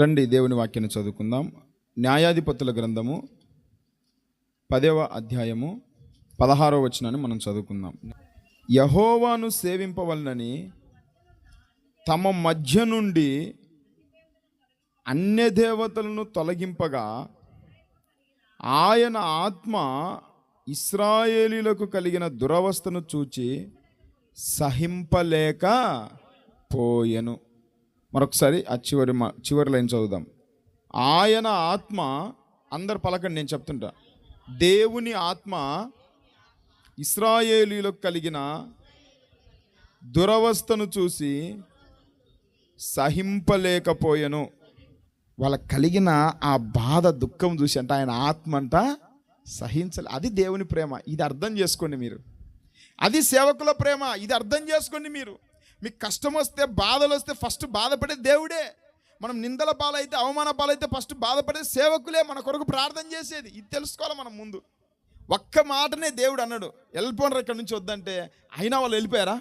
రండి దేవుని వాక్యాన్ని చదువుకుందాం. న్యాయాధిపతుల గ్రంథము 10వ అధ్యాయము 16వ వచనాన్ని మనం చదువుకుందాం. యెహోవాను సేవింపవలనని తమ మధ్య నుండి అన్య దేవతలను తొలగింపగా ఆయన ఆత్మ ఇశ్రాయేలీలకు కలిగిన దురవస్థను చూచి సహింపలేక పోయెను. మరొకసారి ఆ చివరి లైన్ చదువుదాం. ఆయన ఆత్మ, అందరు పలకండి, నేను చెప్తుంటా. దేవుని ఆత్మ ఇశ్రాయేలీలకు కలిగిన దురవస్థను చూసి సహింపలేకపోయెను. వాళ్ళకి కలిగిన ఆ బాధ, దుఃఖం చూసి అంట ఆయన ఆత్మ అంట సహించలే. అది దేవుని ప్రేమ. ఇది అర్థం చేసుకోండి మీరు. అది సేవకుల ప్రేమ. ఇది అర్థం చేసుకోండి మీరు. మీకు కష్టం వస్తే, బాధలు వస్తే ఫస్ట్ బాధపడే దేవుడే. మనం నిందల పాలైతే, అవమాన పాలైతే ఫస్ట్ బాధపడే సేవకులే మన కొరకు ప్రార్థన చేసేది. ఇది తెలుసుకోవాలి మనం ముందు. ఒక్క మాటనే దేవుడు అన్నాడు, వెళ్ళిపోనరు ఇక్కడి నుంచి వద్దంటే, అయినా వాళ్ళు వెళ్ళిపోయారా?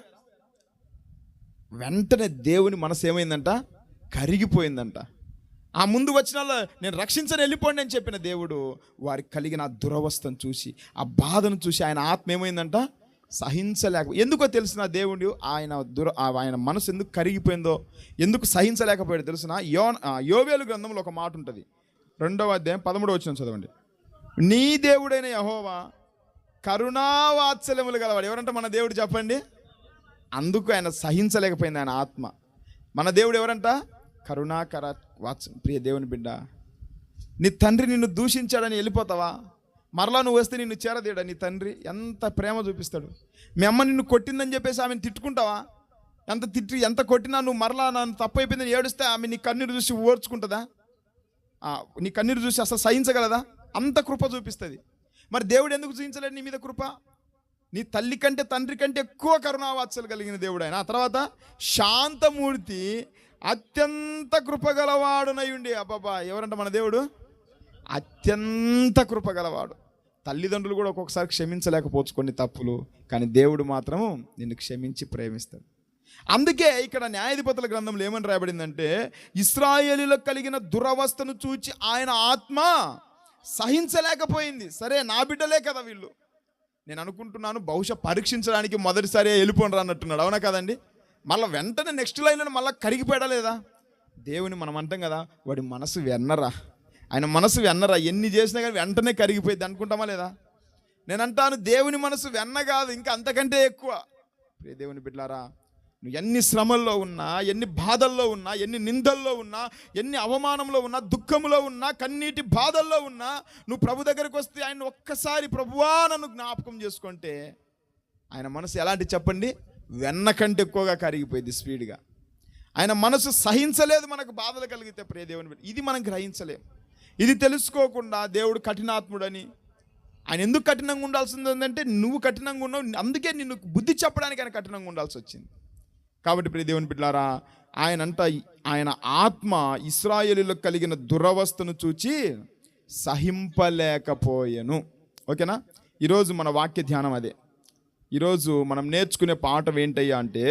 వెంటనే దేవుని మనసు ఏమైందంట? కరిగిపోయిందంట. ఆ ముందు వచ్చిన నేను రక్షించని వెళ్ళిపోండి అని చెప్పిన దేవుడు వారికి కలిగిన ఆ దురవస్థను చూసి, ఆ బాధను చూసి ఆయన ఆత్మ ఏమైందంట? సహించలేక. ఎందుకో తెలిసిన దేవుడు ఆయన మనసు ఎందుకు కరిగిపోయిందో, ఎందుకు సహించలేకపోయాడో తెలిసిన యోవేలు గ్రంథంలో ఒక మాట ఉంటుంది. 2వ అధ్యాయం 13వ వచనం చదవండి. నీ దేవుడైన యెహోవా కరుణావాత్సల్యములు గలవాడు. ఎవరంటే మన దేవుడు చెప్పండి. అందుకు ఆయన సహించలేకపోయింది ఆయన ఆత్మ. మన దేవుడు ఎవరంట? కరుణాకర వాత్సల్యం. ప్రియ దేవుని బిడ్డ, నీ తండ్రి నిన్ను దూషించాడని వెళ్ళిపోతావా? మరలా నువ్వు వస్తే నిన్ను చేరదీయడా నీ తండ్రి? ఎంత ప్రేమ చూపిస్తాడు. మీ అమ్మ నిన్ను కొట్టిందని చెప్పేసి ఆమెను తిట్టుకుంటావా? ఎంత కొట్టినా నువ్వు మరలా నన్ను తప్పు అయిపోయిందని ఏడుస్తే ఆమె నీ కన్నీరు చూసి ఓర్చుకుంటుందా? నీ కన్నీరు చూసి అసలు సహించగలదా? అంత కృప చూపిస్తుంది. మరి దేవుడు ఎందుకు చూపించలేడు నీ మీద కృప? నీ తల్లి కంటే, తండ్రి కంటే ఎక్కువ కరుణావాత్సలు కలిగిన దేవుడు ఆయన. ఆ తర్వాత శాంతమూర్తి, అత్యంత కృపగలవాడునై ఉండి. అబ్బాబా, ఎవరంట మన దేవుడు? అత్యంత కృపగలవాడు. తల్లిదండ్రులు కూడా ఒక్కొక్కసారి క్షమించలేకపోవచ్చు కొన్ని తప్పులు, కానీ దేవుడు మాత్రము నిన్ను క్షమించి ప్రేమిస్తాడు. అందుకే ఇక్కడ న్యాయాధిపతుల గ్రంథంలో ఏమని రాయబడిందంటే, ఇశ్రాయేలీలకు కలిగిన దురవస్థను చూచి ఆయన ఆత్మ సహించలేకపోయింది. సరే, నా బిడ్డలే కదా వీళ్ళు, నేను అనుకుంటున్నాను బహుశా పరీక్షించడానికి మొదటిసారి వెళ్ళిపోండి అన్నట్టున్నాడు. అవునా కదండి? మళ్ళీ వెంటనే నెక్స్ట్ లైన్లో మళ్ళీ కరిగిపోయాడా లేదా? దేవుని మనం అంటాం కదా, వాడి మనసు వెన్నరా, ఆయన మనసు వెన్నరా, ఎన్ని చేసినా కానీ వెంటనే కరిగిపోయింది అనుకుంటామా లేదా? నేను అంటాను, దేవుని మనసు వెన్న కాదు, ఇంకా అంతకంటే ఎక్కువ. ప్రియ దేవుని బిడ్డలారా, నువ్వు ఎన్ని శ్రమల్లో ఉన్నా, ఎన్ని బాధల్లో ఉన్నా, ఎన్ని నిందల్లో ఉన్నా, ఎన్ని అవమానంలో ఉన్నా, దుఃఖంలో ఉన్నా, కన్నీటి బాధల్లో ఉన్నా, నువ్వు ప్రభు దగ్గరికి వస్తే ఆయన ఒక్కసారి ప్రభువా నన్ను జ్ఞాపకం చేసుకుంటే ఆయన మనసు ఎలాంటి చెప్పండి? వెన్న కంటే ఎక్కువగా కరిగిపోయింది స్పీడ్గా. ఆయన మనసు సహించలేదు మనకు బాధలు కలిగితే. ప్రియ దేవుని బిడ్డ, ఇది మనం గ్రహించలేం. ఇది తెలుసుకోకుండా దేవుడు కఠినాత్ముడని, ఆయన ఎందుకు కఠినంగా ఉండాల్సింది అంటే నువ్వు కఠినంగా ఉన్నావు, అందుకే నిన్ను బుద్ధి చెప్పడానికి ఆయన కఠినంగా ఉండాల్సి వచ్చింది. కాబట్టి ప్రియ దేవుని బిడ్డలారా, ఆయన ఆత్మ ఇశ్రాయేలీలకు కలిగిన దురవస్థను చూచి సహింపలేకపోయెను. ఓకేనా? ఈరోజు మన వాక్య ధ్యానం అదే. ఈరోజు మనం నేర్చుకునే పాఠం ఏంటయ్యా అంటే,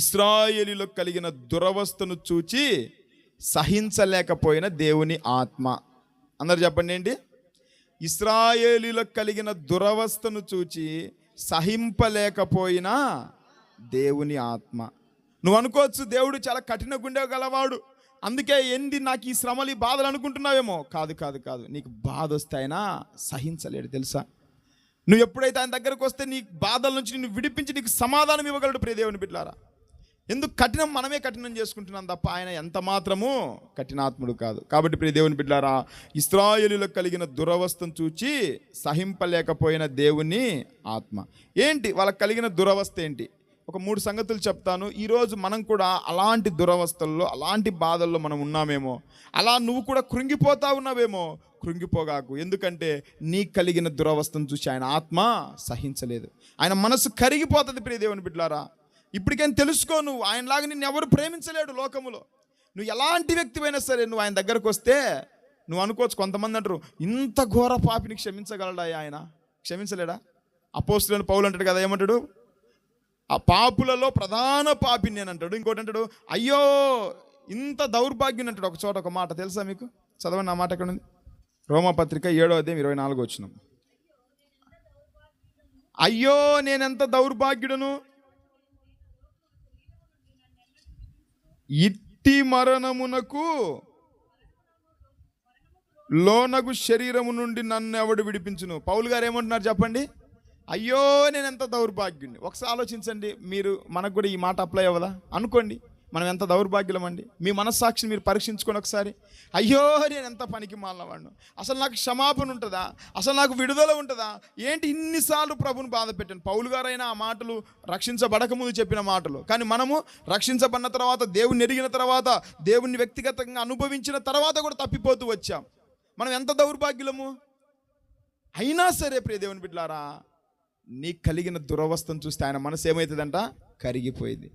ఇశ్రాయేలీలకు కలిగిన దురవస్థను చూచి సహించలేకపోయిన దేవుని ఆత్మ. అందరు చెప్పండి ఏంటి? ఇశ్రాయేలీలకు కలిగిన దురవస్థను చూచి సహింపలేకపోయిన దేవుని ఆత్మ. నువ్వు అనుకోవచ్చు దేవుడు చాలా కఠిన గుండె గలవాడు, అందుకే ఏంది నాకు ఈ శ్రమలు, ఈ బాధలు అనుకుంటున్నావేమో. కాదు కాదు కాదు, నీకు బాధ వస్తే ఆయన సహించలేడు తెలుసా? నువ్వు ఎప్పుడైతే ఆయన దగ్గరకు వస్తే నీ బాధల నుంచి నిన్ను విడిపించి నీకు సమాధానం ఇవ్వగలడు. ప్రియ దేవుని బిడ్డలారా, ఎందుకు కఠినం మనమే కఠినం చేసుకుంటున్నాం తప్ప ఆయన ఎంత మాత్రము కఠినాత్ముడు కాదు. కాబట్టి ప్రియ దేవుని బిడ్డలారా, ఇశ్రాయేలీలకు కలిగిన దురవస్థను చూచి సహింపలేకపోయిన దేవుని ఆత్మ. ఏంటి వాళ్ళకి కలిగిన దురవస్థ ఏంటి? ఒక 3 సంగతులు చెప్తాను. ఈరోజు మనం కూడా అలాంటి దురవస్థల్లో, అలాంటి బాధల్లో మనం ఉన్నామేమో. అలా నువ్వు కూడా కృంగిపోతా ఉన్నావేమో. కృంగిపోగాకు. ఎందుకంటే నీ కలిగిన దురవస్థను చూసి ఆయన ఆత్మ సహించలేదు. ఆయన మనసు కరిగిపోతుంది. ప్రియ దేవుని బిడ్డలారా, ఇప్పటికేం తెలుసుకో, నువ్వు ఆయనలాగా నిన్ను ఎవరు ప్రేమించలేడు లోకములో. నువ్వు ఎలాంటి వ్యక్తివైనా సరే, నువ్వు ఆయన దగ్గరకు వస్తే నువ్వు అనుకోవచ్చు, కొంతమంది అంటారు, ఇంత ఘోర పాపిని క్షమించగలడా ఆయన? క్షమించలేడా? అపోస్తలుడైన పౌలు అంటాడు కదా, ఏమంటాడు? ఆ పాపులలో ప్రధాన పాపిని నేను అంటాడు. ఇంకోటి అంటాడు, అయ్యో ఇంత దౌర్భాగ్యం అంటాడు ఒక చోట ఒక మాట తెలుసా మీకు? చదవండి ఆ మాట ఎక్కడ ఉంది? రోమాపత్రిక 7:24. అయ్యో నేనెంత దౌర్భాగ్యుడను, ఇట్టి మరణమునకు లోనగు శరీరము నుండి నన్ను ఎవడు విడిపించును. పౌలు గారు ఏమంటున్నారు చెప్పండి? అయ్యో నేనెంత దౌర్భాగ్యుడిని. ఒకసారి ఆలోచించండి, మీరు మనకు కూడా ఈ మాట అప్లై అవ్వదా? అనుకోండి, మనం ఎంత దౌర్భాగ్యులం అండి. మీ మనస్సాక్షిని మీరు పరీక్షించుకొని ఒకసారి. అయ్యో నేను ఎంత పనికి మాలినవాడిను, అసలు నాకు క్షమాపణ ఉంటుందా, అసలు నాకు విడుదల ఉంటుందా, ఏంటి ఇన్నిసార్లు ప్రభుని బాధ పెట్టాను. పౌలు గారైనా ఆ మాటలు రక్షించబడకముందు చెప్పిన మాటలు, కానీ మనము రక్షించబడిన తర్వాత, దేవుని ఎరిగిన తర్వాత, దేవుని వ్యక్తిగతంగా అనుభవించిన తర్వాత కూడా తప్పిపోతూ వచ్చాం. మనం ఎంత దౌర్భాగ్యులము. అయినా సరే ప్రియ దేవుని బిడ్డలారా, నీకు కలిగిన దురవస్థను చూస్తే ఆయన మనసు ఏమవుతుందంట? కరిగిపోయింది.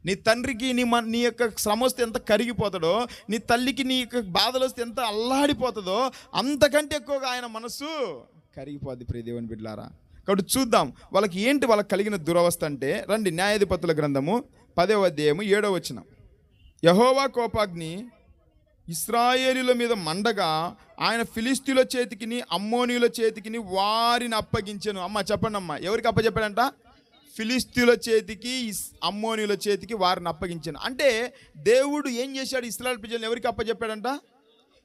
నీ తండ్రికి నీ యొక్క శ్రమ వస్తే ఎంత కరిగిపోతాడో, నీ తల్లికి నీ యొక్క బాధలు వస్తే ఎంత అల్లాడిపోతుందో, అంతకంటే ఎక్కువగా ఆయన మనసు కరిగిపోద్ది ప్రియ దేవుని బిడ్డలారా. కాబట్టి చూద్దాం వాళ్ళకి ఏంటి వాళ్ళకి కలిగిన దురవస్థ అంటే. రండి, న్యాయాధిపతుల గ్రంథము 10:7. యెహోవా కోపాగ్ని ఇశ్రాయేలీల మీద మండగా ఆయన ఫిలిష్తీయుల చేతికిని అమ్మోనీయుల చేతికిని వారిని అప్పగించెను. అమ్మ చెప్పండి అమ్మ, ఎవరికి అప్పచెప్పాడంట? ఫిలిష్తీయుల చేతికి, అమ్మోనీయుల చేతికి వారిని అప్పగించాను. అంటే దేవుడు ఏం చేశాడు? ఇశ్రాయేలు ప్రజలను ఎవరికి అప్పచెప్పాడంట?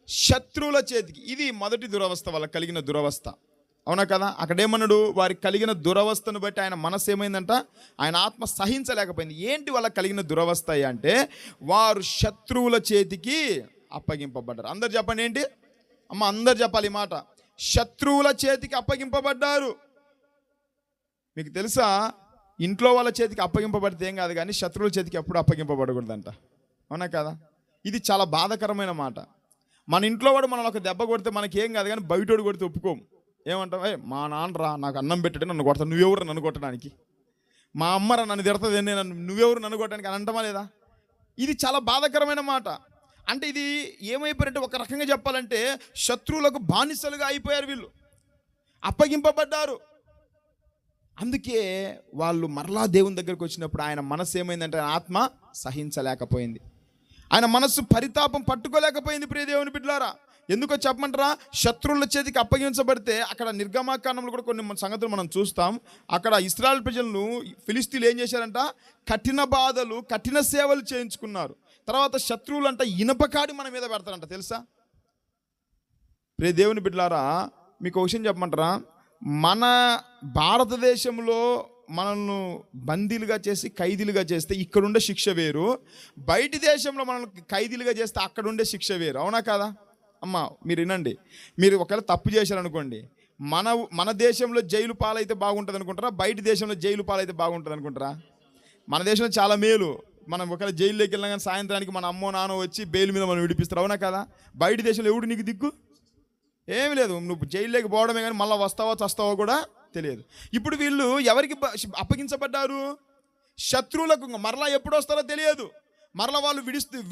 శత్రువుల చేతికి. ఇది మొదటి దురవస్థ, వాళ్ళకి కలిగిన దురవస్థ. అవునా కదా? అక్కడేమన్నాడు? వారికి కలిగిన దురవస్థను బట్టి ఆయన మనసు ఏమైందంట? ఆయన ఆత్మ సహించలేకపోయింది. ఏంటి వాళ్ళకి కలిగిన దురవస్థ అంటే, వారు శత్రువుల చేతికి అప్పగింపబడ్డారు. అందరు చెప్పండి ఏంటి అమ్మ, అందరు చెప్పాలి ఈ మాట. శత్రువుల చేతికి అప్పగింపబడ్డారు. మీకు తెలుసా, ఇంట్లో వాళ్ళ చేతికి అప్పగింపబడితే ఏం కాదు, కానీ శత్రువుల చేతికి ఎప్పుడు అప్పగింపబడకూడదంట. అవునా కదా? ఇది చాలా బాధాకరమైన మాట. మన ఇంట్లో వాడు మనల్ని ఒక దెబ్బ కొడితే మనకేం కాదు, కానీ బయటోడు కొడితే ఒప్పుకోము. ఏమంటాం? మా నాన్నరా నాకు అన్నం పెట్టాడు, నన్ను కొడతాను, నువ్వెవరు నన్ను కొట్టడానికి? మా అమ్మరా నన్ను తిడతది, నువ్వెవరు నన్ను కొట్టడానికి అని అంటామా లేదా? ఇది చాలా బాధాకరమైన మాట. అంటే ఇది ఏమైపోయారంటే, ఒక రకంగా చెప్పాలంటే శత్రువులకు బానిసలుగా అయిపోయారు వీళ్ళు, అప్పగింపబడ్డారు. అందుకే వాళ్ళు మరలా దేవుని దగ్గరికి వచ్చినప్పుడు ఆయన మనసు ఏమైందంటే, ఆయన ఆత్మ సహించలేకపోయింది, ఆయన మనస్సు పరితాపం పట్టుకోలేకపోయింది. ప్రియ దేవుని బిడ్డలారా, ఎందుకో చెప్పమంటారా? శత్రువుల చేతికి అప్పగించబడితే అక్కడ నిర్గమాకాండంలో కూడా కొన్ని సంగతులు మనం చూస్తాం. అక్కడ ఇశ్రాయేలు ప్రజలను ఫిలిష్తీయులు ఏం చేశారంట? కఠిన బాధలు, కఠిన సేవలు చేయించుకున్నారు. తర్వాత శత్రువులు అంట ఇనపకాడి మన మీద పెడతారంట, తెలుసా? ప్రియ దేవుని బిడ్డలారా, మీకు ఒక విషయం చెప్పమంటారా? మన భారతదేశంలో మనల్ని బందీలుగా చేసి ఖైదీలుగా చేస్తే ఇక్కడుండే శిక్ష వేరు, బయటి దేశంలో మనల్ని ఖైదీలుగా చేస్తే అక్కడుండే శిక్ష వేరు. అవునా కాదా? అమ్మ మీరు వినండి, మీరు ఒకవేళ తప్పు చేశారనుకోండి, మన దేశంలో జైలు పాలైతే బాగుంటుంది అనుకుంటారా? బయట దేశంలో జైలు పాలైతే బాగుంటుంది అనుకుంటారా? మన దేశంలో చాలా మేలు. మనం ఒకవేళ జైల్లోకి వెళ్ళినా కానీ సాయంత్రానికి మన అమ్మో నాన్న వచ్చి బెయిల్ మీద మనం విడిపిస్తారు. అవునా కదా? బయట దేశంలో ఎవడు నీకు దిక్కు? ఏమి లేదు, నువ్వు జైల్లోకి పోవడమే కానీ మళ్ళీ వస్తావో చస్తావో కూడా తెలియదు. ఇప్పుడు వీళ్ళు ఎవరికి అప్పగించబడ్డారు? శత్రువులకు. మరలా ఎప్పుడు వస్తారో తెలియదు, మరలా వాళ్ళు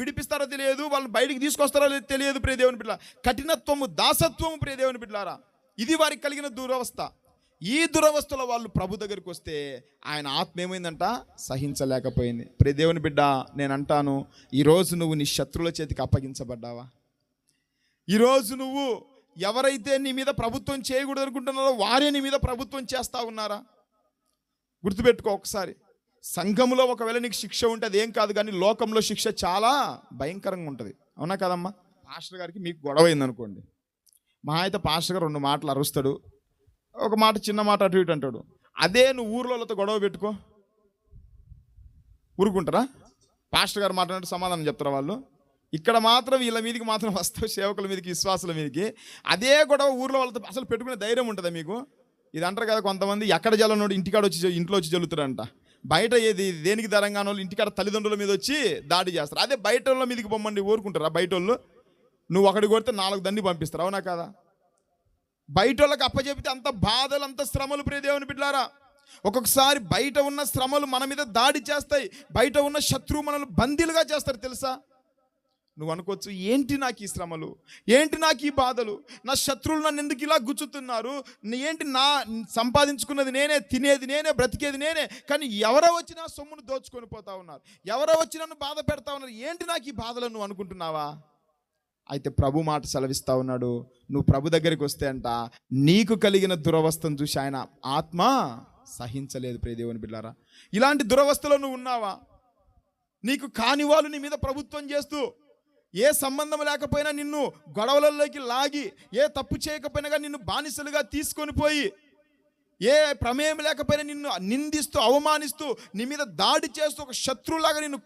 విడిపిస్తారో తెలియదు, వాళ్ళు బయటికి తీసుకొస్తారో తెలియదు. ప్రియ దేవుని బిడ్డ, కఠినత్వము, దాసత్వము ప్రియ దేవుని బిడ్డలారా, ఇది వారికి కలిగిన దురవస్థ. ఈ దురవస్థలో వాళ్ళు ప్రభు దగ్గరికి వస్తే ఆయన ఆత్మ ఏమైందంట? సహించలేకపోయింది. ప్రియ దేవుని బిడ్డ, నేను అంటాను, ఈరోజు నువ్వు నీ శత్రువుల చేతికి అప్పగించబడ్డావా? ఈరోజు నువ్వు ఎవరైతే నీ మీద ప్రభుత్వం చేయకూడదు అనుకుంటున్నారో వారే నీ మీద ప్రభుత్వం చేస్తా ఉన్నారా? గుర్తుపెట్టుకో ఒకసారి. సంఘంలో ఒకవేళ నీకు శిక్ష ఉంటే అది ఏం కాదు, కానీ లోకంలో శిక్ష చాలా భయంకరంగా ఉంటుంది. అవునా కదమ్మా? పాస్టర్ గారికి మీకు గొడవ అయిందనుకోండి, మహా అయితే పాస్టర్ గారు 2 మాటలు అరుస్తాడు, ఒక మాట చిన్న మాట అటు ఇటు అంటాడు. అదే నువ్వు ఊర్లతో గొడవ పెట్టుకో, ఊరుకుంటారా? పాస్టర్ గారు మాట్లాడినట్టు సమాధానం చెప్తారా వాళ్ళు? ఇక్కడ మాత్రం వీళ్ళ మీదకి మాత్రం వస్తావు, సేవకుల మీదకి, విశ్వాసుల మీదకి. అదే గొడవ ఊర్లో వాళ్ళతో అసలు పెట్టుకునే ధైర్యం ఉంటుందా మీకు? ఇది అంటారు కదా కొంతమంది, ఎక్కడ జల్లనోడు ఇంటికాడ వచ్చి ఇంట్లో వచ్చి జల్లుతారంట. బయట ఏది దేనికి దరంగానో ఇంటికాడ తల్లిదండ్రుల మీద వచ్చి దాడి చేస్తారు. అదే బయట వాళ్ళ మీదకి పొమ్మండి ఊరుకుంటారా? బయట వాళ్ళు నువ్వు ఒకటి కొడితే 4 దండి పంపిస్తారు. అవునా కదా? బయట వాళ్ళకి అప్పచెపితే అంత బాధలు, అంత శ్రమలు ప్రియ దేవుని బిడ్డలారా. ఒక్కొక్కసారి బయట ఉన్న శ్రమలు మన మీద దాడి చేస్తాయి, బయట ఉన్న శత్రువు మనల్ని బందీలుగా చేస్తారు తెలుసా? నువ్వు అనుకోవచ్చు, ఏంటి నాకు ఈ శ్రమలు, ఏంటి నాకు ఈ బాధలు, నా శత్రువులు నన్ను ఎందుకు ఇలా గుచ్చుతున్నారు, ఏంటి నా సంపాదించుకున్నది నేనే, తినేది నేనే, బ్రతికేది నేనే, కానీ ఎవరో వచ్చి నా సొమ్మును దోచుకొని పోతా ఉన్నారు, ఎవరో వచ్చి నన్ను బాధ పెడతా ఉన్నారు, ఏంటి నాకు ఈ బాధలు నువ్వు అనుకుంటున్నావా? అయితే ప్రభు మాట సెలవిస్తా ఉన్నాడు, నువ్వు ప్రభు దగ్గరికి వస్తే అంట నీకు కలిగిన దురవస్థను చూసి ఆయన ఆత్మ సహించలేదు. ప్రియ దేవుని బిడ్డలారా, ఇలాంటి దురవస్థలో నువ్వు ఉన్నావా? నీకు కాని వాళ్ళు నీ మీద ప్రభుత్వం చేస్తూ, ఏ సంబంధం లేకపోయినా నిన్ను గొడవలలోకి లాగి, ఏ తప్పు చేయకపోయినా నిన్ను బానిసలుగా తీసుకొని పోయి, ఏ ప్రమేయం లేకపోయినా నిన్ను నిందిస్తూ అవమానిస్తూ నీ మీద దాడి చేస్తూ ఒక శత్రువులాగా నిన్ను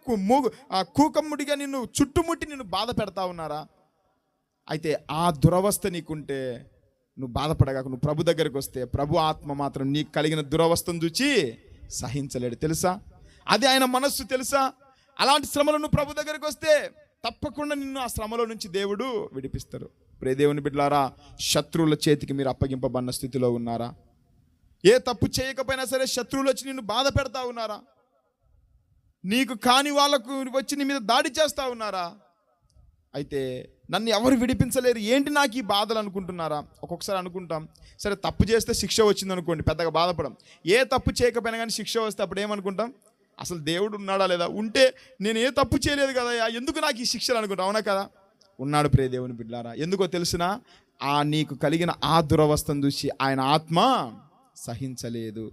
కూకమ్ముడిగా నిన్ను చుట్టుముట్టి నిన్ను బాధ పెడతా ఉన్నారా? అయితే ఆ దురవస్థ నీకుంటే నువ్వు బాధపడగాక నువ్వు ప్రభు దగ్గరికి వస్తే ప్రభు ఆత్మ మాత్రం నీకు కలిగిన దురవస్థను చూచి సహించలేడు. తెలుసా? అది ఆయన మనస్సు. తెలుసా? అలాంటి శ్రమలు నువ్వు ప్రభు దగ్గరికి వస్తే తప్పకుండా నిన్ను ఆ శ్రమలో నుంచి దేవుడు విడిపిస్తారు. ప్రియ దేవుని బిడ్డలారా, శత్రువుల చేతికి మీరు అప్పగింపబడిన స్థితిలో ఉన్నారా? ఏ తప్పు చేయకపోయినా సరే శత్రువులు వచ్చి నిన్ను బాధ పెడతా ఉన్నారా? నీకు కాని వాళ్ళకు వచ్చి నీ మీద దాడి చేస్తూ ఉన్నారా? అయితే నన్ను ఎవరు విడిపించలేరు, ఏంటి నాకు ఈ బాధలు అనుకుంటున్నారా? ఒక్కొక్కసారి అనుకుంటాం, సరే తప్పు చేస్తే శిక్ష వచ్చింది అనుకోండి, పెద్దగా బాధపడం. ఏ తప్పు చేయకపోయినా కానీ శిక్ష వస్తే అప్పుడు ఏమనుకుంటాం, అసలు దేవుడు ఉన్నాడా లేదా, ఉంటే నేను ఏ తప్పు చేయలేదు కదా, ఎందుకు నాకు ఈ శిక్షలు అనుకుంటా. అవునా కదా? ఉన్నాడు ప్రియ దేవుని బిడ్డలారా. ఎందుకో తెలుసునా? నీకు కలిగిన ఆ దురవస్థను చూసి ఆయన ఆత్మ సహించలేదు.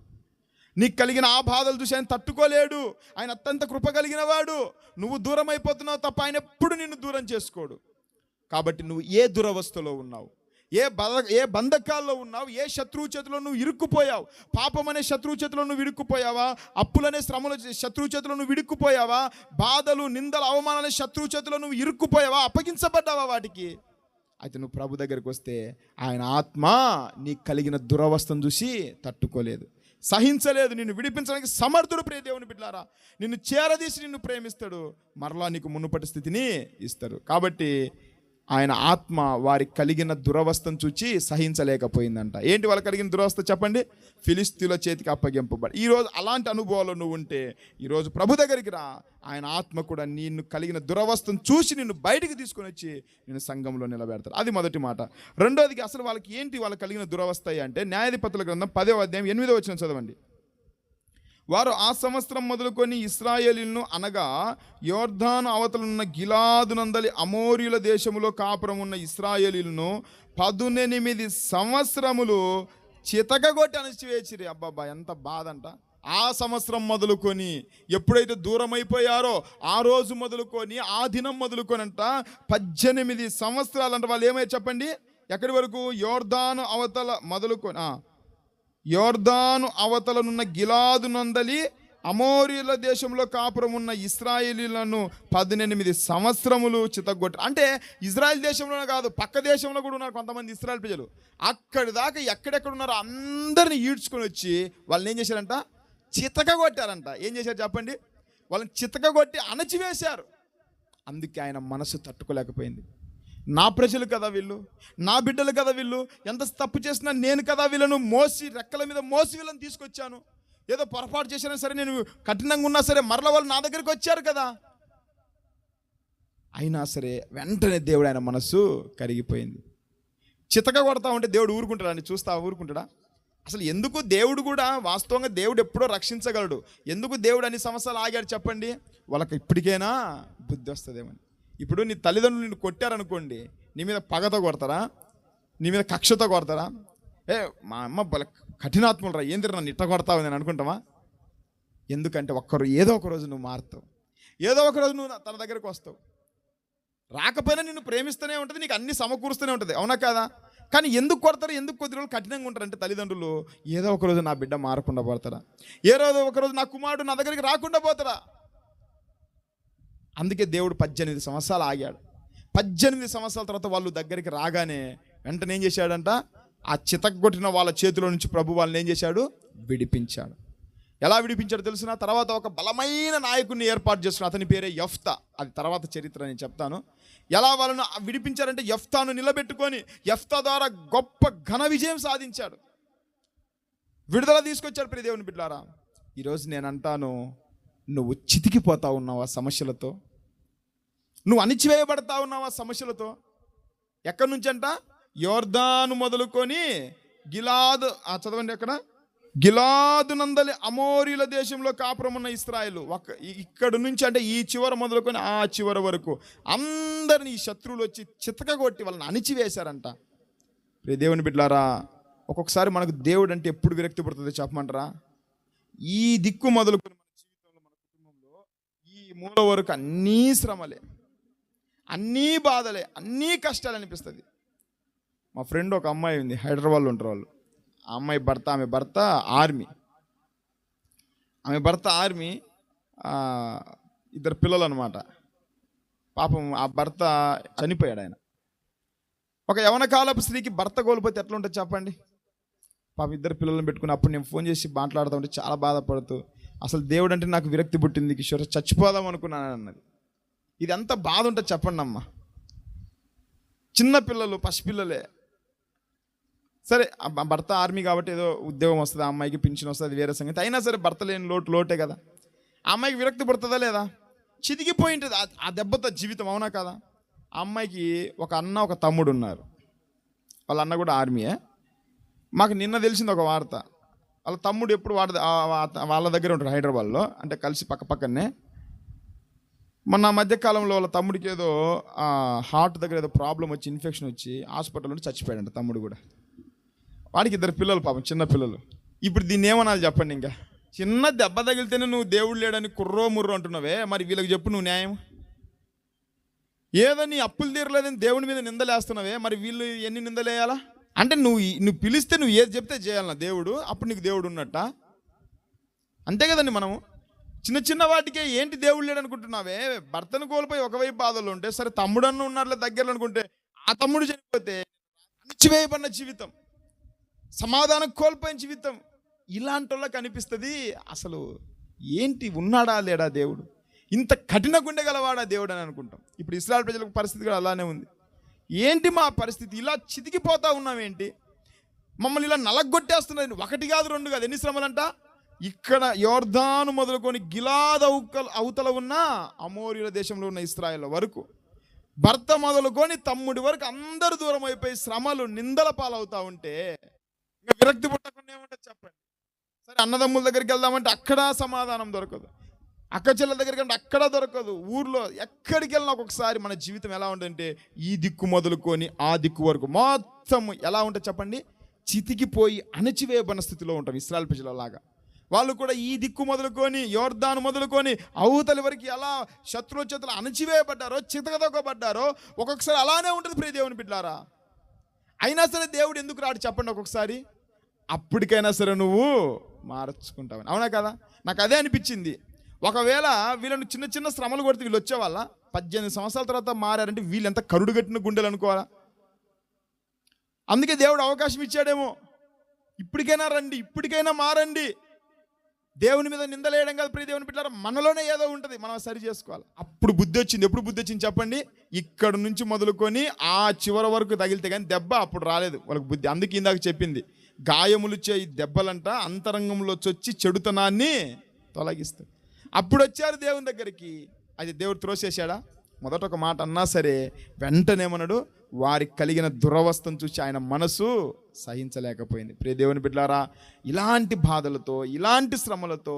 నీకు కలిగిన ఆ బాధలు చూసి ఆయన తట్టుకోలేడు. ఆయన అత్యంత కృప కలిగిన వాడు. నువ్వు దూరం అయిపోతున్నావు తప్ప ఆయన ఎప్పుడు నిన్ను దూరం చేసుకోడు. కాబట్టి నువ్వు ఏ దురవస్థలో ఉన్నావు, ఏ బంధకాల్లో ఉన్నావు, ఏ శత్రువు చేతిలో నువ్వు ఇరుక్కుపోయావు, పాపం అనే శత్రువు చేతిలో నువ్వు ఇరుక్కుపోయావా, అప్పులనే శ్రమల శత్రువు చేతిలో నువ్వు ఇరుక్కుపోయావా, బాధలు నిందలు అవమానాలనే శత్రువు చేతిలో నువ్వు ఇరుక్కుపోయావా, అప్పగించబడ్డావా వాటికి? అయితే నువ్వు ప్రభు దగ్గరికి వస్తే ఆయన ఆత్మ నీకు కలిగిన దురవస్థను చూసి తట్టుకోలేదు, సహించలేదు, నిన్ను విడిపించడానికి సమర్థుడు. ప్రియ దేవుని బిడ్డలారా, నిన్ను చేరదీసి నిన్ను ప్రేమిస్తాడు, మరలా నీకు మునుపటి స్థితిని ఇస్తాడు. కాబట్టి ఆయన ఆత్మ వారికి కలిగిన దురవస్థను చూచి సహించలేకపోయిందంట. ఏంటి వాళ్ళకి కలిగిన దురవస్థ చెప్పండి? ఫిలిస్తీన్ల చేతికి అప్పగింపబడి. ఈరోజు అలాంటి అనుభవాలు నువ్వు ఉంటే ఈరోజు ప్రభు దగ్గరికి రా. ఆయన ఆత్మ కూడా నిన్ను కలిగిన దురవస్థను చూసి నిన్ను బయటికి తీసుకొని వచ్చి నిన్ను సంఘంలో నిలబెడతారు. అది మొదటి మాట. రెండోదికి అసలు వాళ్ళకి ఏంటి వాళ్ళకి కలిగిన దురవస్థ అంటే, న్యాయాధిపతుల గ్రంథం 10వ అధ్యాయం 8వ వచనం చదవండి. వారు ఆ సంవత్సరం మొదలుకొని ఇశ్రాయేలీయులను, అనగా యోర్దాను అవతలున్న గిలాదు నందలి అమోరీయుల దేశములో కాపురం ఉన్న ఇశ్రాయేలీయులను 18 సంవత్సరములు చితకగొట్టి అణచివేసిరి. అబ్బాబ్బా, ఎంత బాధ అంట. ఆ సంవత్సరం మొదలుకొని, ఎప్పుడైతే దూరం అయిపోయారో ఆ రోజు మొదలుకొని, ఆ దినం మొదలుకొని అంట 18 సంవత్సరాలు అంట. వాళ్ళు ఏమై చెప్పండి, ఎక్కడి వరకు? యోర్దాను అవతల మొదలుకొని, యోర్దాను అవతలనున్న గిలాదు నందలి అమోరీల దేశంలో కాపురం ఉన్న ఇశ్రాయేలీలను 18 సంవత్సరములు చితగొట్టి. అంటే ఇజ్రాయెల్ దేశంలోనే కాదు, పక్క దేశంలో కూడా ఉన్నారు కొంతమంది ఇశ్రాయేల్ ప్రజలు. అక్కడి దాకా ఎక్కడెక్కడ ఉన్నారో అందరిని ఈడ్చుకొని వచ్చి వాళ్ళని ఏం చేశారంట? చితకగొట్టారంట. ఏం చేశారు చెప్పండి? వాళ్ళని చితకగొట్టి అణచివేశారు. అందుకే ఆయన మనసు తట్టుకోలేకపోయింది. నా ప్రజలు కదా వీళ్ళు, నా బిడ్డలు కదా వీళ్ళు, ఎంత తప్పు చేసినా నేను కదా వీళ్ళను మోసి, రెక్కల మీద మోసి వీళ్ళని తీసుకొచ్చాను. ఏదో పొరపాటు చేసినా సరే, నేను కఠినంగా ఉన్నా సరే మరల వాళ్ళు నా దగ్గరికి వచ్చారు కదా. అయినా సరే వెంటనే దేవుడు ఆయన మనసు కరిగిపోయింది. చితక కొడతా ఉంటే దేవుడు ఊరుకుంటాడా? అని చూస్తా ఊరుకుంటాడా? అసలు ఎందుకు దేవుడు కూడా, వాస్తవంగా దేవుడు ఎప్పుడో రక్షించగలడు. ఎందుకు దేవుడు అన్ని సంవత్సరాలు ఆగాడు చెప్పండి? వాళ్ళకి ఇప్పటికైనా బుద్ధి వస్తుందేమని. ఇప్పుడు నీ తల్లిదండ్రులు నిన్ను కొట్టారనుకోండి, నీ మీద పగతో కొడతారా? నీ మీద కక్షతో కొడతారా? మా అమ్మ బల కఠినాత్మలు రా, ఏంది నన్ను ఇట్ట కొడతావు నేను అనుకుంటావా? ఎందుకంటే ఏదో ఒక రోజు నువ్వు మారుతావు, ఏదో ఒక రోజు నువ్వు తన దగ్గరకు వస్తావు. రాకపోయినా నిన్ను ప్రేమిస్తూనే ఉంటుంది, నీకు అన్ని సమకూరుస్తూనే ఉంటుంది. అవునా కాదా? కానీ ఎందుకు కొడతారు, ఎందుకు కొద్ది రోజులు కఠినంగా ఉంటారంటే తల్లిదండ్రులు, ఏదో ఒక రోజు నా బిడ్డ మారకుండా పోతారా, ఏదో ఒక రోజు నా కుమారుడు నా దగ్గరికి రాకుండా పోతారా. అందుకే దేవుడు 18 సంవత్సరాలు ఆగాడు. 18 సంవత్సరాల తర్వాత వాళ్ళు దగ్గరికి రాగానే వెంటనే ఏం చేశాడంట? ఆ చితగ్గొట్టిన వాళ్ళ చేతిలో నుంచి ప్రభు వాళ్ళని ఏం చేశాడు? విడిపించాడు. ఎలా విడిపించాడు తెలిసిన? తర్వాత ఒక బలమైన నాయకుడిని ఏర్పాటు చేసుకుని, అతని పేరే యెఫ్తా. అది తర్వాత చరిత్ర నేను చెప్తాను. ఎలా వాళ్ళను విడిపించారంటే, యెఫ్తాను నిలబెట్టుకొని యెఫ్తా ద్వారా గొప్ప ఘన విజయం సాధించాడు, విడుదల తీసుకొచ్చాడు. ప్రియ దేవుని బిడ్డలారా, ఈరోజు నేను అంటాను, నువ్వు చితికిపోతా ఉన్నావు ఆ సమస్యలతో, నువ్వు అణిచివేయబడతా ఉన్నావా సమస్యలతో? ఎక్కడి నుంచి అంట? యోర్దాను మొదలుకొని గిలాదు, చదవండి అక్కడ, గిలాదు నందలి అమోరీల దేశంలో కాపురమున్న ఇశ్రాయేలు, ఇక్కడ నుంచి అంటే ఈ చివర మొదలుకొని ఆ చివరి వరకు అందరిని ఈ శత్రువులు వచ్చి చితకగొట్టి వాళ్ళని అణిచివేశారంట. దేవుని బిడ్డలారా, ఒక్కొక్కసారి మనకు దేవుడు అంటే ఎప్పుడు విరక్తి పడుతుందో చెప్పమంటారా? ఈ దిక్కు మొదలుకొని మన జీవితంలో, మన కుటుంబంలో ఈ మూల వరకు అన్నీ శ్రమలే, అన్నీ బాధలే, అన్నీ కష్టాలు అనిపిస్తుంది. మా ఫ్రెండ్ ఒక అమ్మాయి ఉంది, హైదరాబాద్లో ఉంటారు వాళ్ళు. ఆ అమ్మాయి భర్త, ఆమె భర్త ఆర్మీ, ఇద్దరు పిల్లలు అనమాట. పాపం ఆ భర్త చనిపోయాడు. ఆయన ఒక యవన కాలపు స్త్రీకి భర్త కోల్పోతే ఎట్లా ఉంటుంది చెప్పండి? పాపం ఇద్దరు పిల్లలను పెట్టుకుని అప్పుడు నేను ఫోన్ చేసి మాట్లాడుతూ ఉంటే చాలా బాధపడుతూ, అసలు దేవుడు అంటే నాకు విరక్తి పుట్టింది కిషోర్, చచ్చిపోదాం అనుకున్నాను అన్నది. ఇది ఎంత బాధ ఉంటుంది చెప్పండి అమ్మ. చిన్న పిల్లలు, పసిపిల్లలే. సరే, భర్త ఆర్మీ కాబట్టి ఏదో ఉద్యోగం వస్తుంది, ఆ అమ్మాయికి పింఛన్ వస్తుంది, వేరే సంగతి. అయినా సరే భర్త లేని లోటే కదా. ఆ అమ్మాయికి విరక్తి పడుతుందా లేదా? చితికిపోయి ఉంటుంది ఆ దెబ్బతో జీవితం, అవునా కదా? ఆ అమ్మాయికి ఒక అన్న, ఒక తమ్ముడు ఉన్నారు. వాళ్ళ అన్న కూడా ఆర్మీయే. మాకు నిన్న తెలిసింది ఒక వార్త, వాళ్ళ తమ్ముడు ఎప్పుడు వాళ్ళ దగ్గర ఉంటారు హైదరాబాద్లో, అంటే కలిసి పక్కనే. మొన్న మధ్యకాలంలో వాళ్ళ తమ్ముడికి ఏదో హార్ట్ దగ్గర ఏదో ప్రాబ్లం వచ్చి, ఇన్ఫెక్షన్ వచ్చి హాస్పిటల్ నుండి చచ్చిపోయాడంట తమ్ముడు కూడా. వాడికి ఇద్దరు పిల్లలు, పాపం చిన్న పిల్లలు. ఇప్పుడు దీన్ని ఏమనాలి చెప్పండి? ఇంకా చిన్న దెబ్బ తగిలితేనే నువ్వు దేవుడు లేడని కుర్రో ముర్రో అంటున్నావే, మరి వీళ్ళకి చెప్పు నువ్వు న్యాయం. ఏదో నీ అప్పులు తీరలేదని దేవుడి మీద నిందలేస్తున్నావే, మరి వీళ్ళు ఎన్ని నిందలేయాలా? అంటే నువ్వు పిలిస్తే నువ్వు ఏది చెప్తే చేయాలన్నా దేవుడు, అప్పుడు నీకు దేవుడు ఉన్నట్ట. అంతే కదండి. మనము చిన్న వాటికే ఏంటి దేవుడు లేడు అనుకుంటున్నావే? భర్తను కోల్పోయి ఒకవైపు బాధలు ఉంటే సరే, తమ్ముడన్న ఉన్నట్లే దగ్గరలో అనుకుంటే, ఆ తమ్ముడు చనిపోతే అణచివేయబడిన జీవితం, సమాధానం కోల్పోయిన జీవితం, ఇలాంటి వాళ్ళకి అనిపిస్తుంది అసలు ఏంటి, ఉన్నాడా లేడా దేవుడు? ఇంత కఠిన గుండె గలవాడా దేవుడు అని అనుకుంటాం. ఇప్పుడు ఇశ్రాయేలు ప్రజలకు పరిస్థితి కూడా అలానే ఉంది. ఏంటి మా పరిస్థితి? ఇలా చితికిపోతా ఉన్నామేంటి? మమ్మల్ని ఇలా నలగొట్టేస్తున్నది. ఒకటి కాదు, రెండు కాదు, ఎన్ని శ్రమలంట? ఇక్కడ యోర్దాను మొదలుకొని గిలాద్ అవతల ఉన్న అమోరీల దేశంలో ఉన్న ఇశ్రాయేల్ వరకు, భర్త మొదలుకొని తమ్ముడి వరకు అందరు దూరం అయిపోయి శ్రమలు, నిందల పాలవుతా ఉంటే ఇంకా విరక్తి పుట్టకుండా ఏమంటారు చెప్పండి? సరే, అన్నదమ్ముల దగ్గరికి వెళ్దామంటే అక్కడ సమాధానం దొరకదు, అక్క చెల్లెల దగ్గరికి అంటే అక్కడ దొరకదు, ఊర్లో ఎక్కడికి వెళ్ళినా ఒక్కొక్కసారి మన జీవితం ఎలా ఉంటుందంటే ఈ దిక్కు మొదలుకొని ఆ దిక్కు వరకు మొత్తం ఎలా ఉంటుంది చెప్పండి? చితికిపోయి అణచివేయబడిన స్థితిలో ఉంటాం. ఇశ్రాయేలు ప్రజలలాగా వాళ్ళు కూడా ఈ దిక్కు మొదలుకొని యోర్దాను మొదలుకొని అవతలి వరకు ఎలా శత్రువుల చేతులు అణచివేయబడ్డారో, చితకదొక్కబడ్డారో, ఒక్కొక్కసారి అలానే ఉంటుంది ప్రియ దేవుని బిడ్డలారా. అయినా సరే దేవుడు ఎందుకు రాడు చెప్పండి? ఒక్కొక్కసారి అప్పటికైనా సరే నువ్వు మార్చుకుంటావని, అవునా కదా? నాకు అదే అనిపించింది. ఒకవేళ వీళ్ళని చిన్న శ్రమలు కొడితే వీళ్ళు వచ్చేవాళ్ళ 18 సంవత్సరాల తర్వాత మారారంటే వీళ్ళు ఎంత కరుడు కట్టిన గుండెలు అనుకోవాలా? అందుకే దేవుడు అవకాశం ఇచ్చాడేమో, ఇప్పటికైనా రండి, ఇప్పటికైనా మారండి. దేవుని మీద నిందలేయడం కాదు ప్రియ దేవుని బిడ్డలారా, మనలోనే ఏదో ఉంటుంది, మనం సరి చేసుకోవాలి. అప్పుడు బుద్ధి వచ్చింది. ఎప్పుడు బుద్ధి వచ్చింది చెప్పండి? ఇక్కడ నుంచి మొదలుకొని ఆ చివరి వరకు తగిలితే కానీ దెబ్బ అప్పుడు రాలేదు వాళ్ళకి బుద్ధి. అందుకే ఇందాక చెప్పింది, గాయములు ఈ దెబ్బలంట అంతరంగంలో వచ్చి చెడుతనాన్ని తొలగిస్తాయి. అప్పుడు వచ్చారు దేవుని దగ్గరికి. అది దేవుడు త్రోసేశాడా? మొదట ఒక మాట అన్నా సరే వెంటనేమన్నాడు? వారికి కలిగిన దురవస్థను చూసి ఆయన మనసు సహించలేకపోయింది. ప్రియ దేవుని బిడ్డలారా, ఇలాంటి బాధలతో, ఇలాంటి శ్రమలతో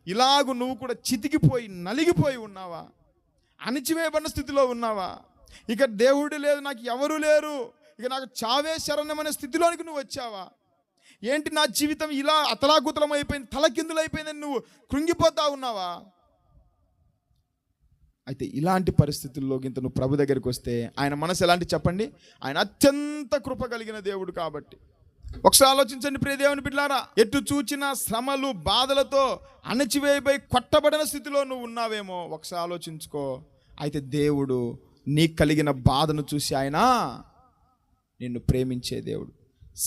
ఇలాగూ నువ్వు కూడా చితికిపోయి నలిగిపోయి ఉన్నావా? అణిచివేయబడిన స్థితిలో ఉన్నావా? ఇక దేవుడు లేదు, నాకు ఎవరు లేరు, ఇక నాకు చావే శరణమనే స్థితిలోనికి నువ్వు వచ్చావా? ఏంటి నా జీవితం ఇలా అతలాకుతలం అయిపోయింది, తలకిందులు అయిపోయిందని నువ్వు కృంగిపోతా ఉన్నావా? అయితే ఇలాంటి పరిస్థితుల్లో ఇంత నువ్వు ప్రభు దగ్గరికి వస్తే ఆయన మనసు ఎలాంటి చెప్పండి? ఆయన అత్యంత కృప కలిగిన దేవుడు కాబట్టి. ఒకసారి ఆలోచించండి ప్రియ దేవుని బిడ్డలారా, ఎటు చూచిన శ్రమలు, బాధలతో అణచివేయబోయి కొట్టబడిన స్థితిలో నువ్వు ఉన్నావేమో ఒకసారి ఆలోచించుకో. అయితే దేవుడు నీకు కలిగిన బాధను చూసి ఆయన నిన్ను ప్రేమించే దేవుడు,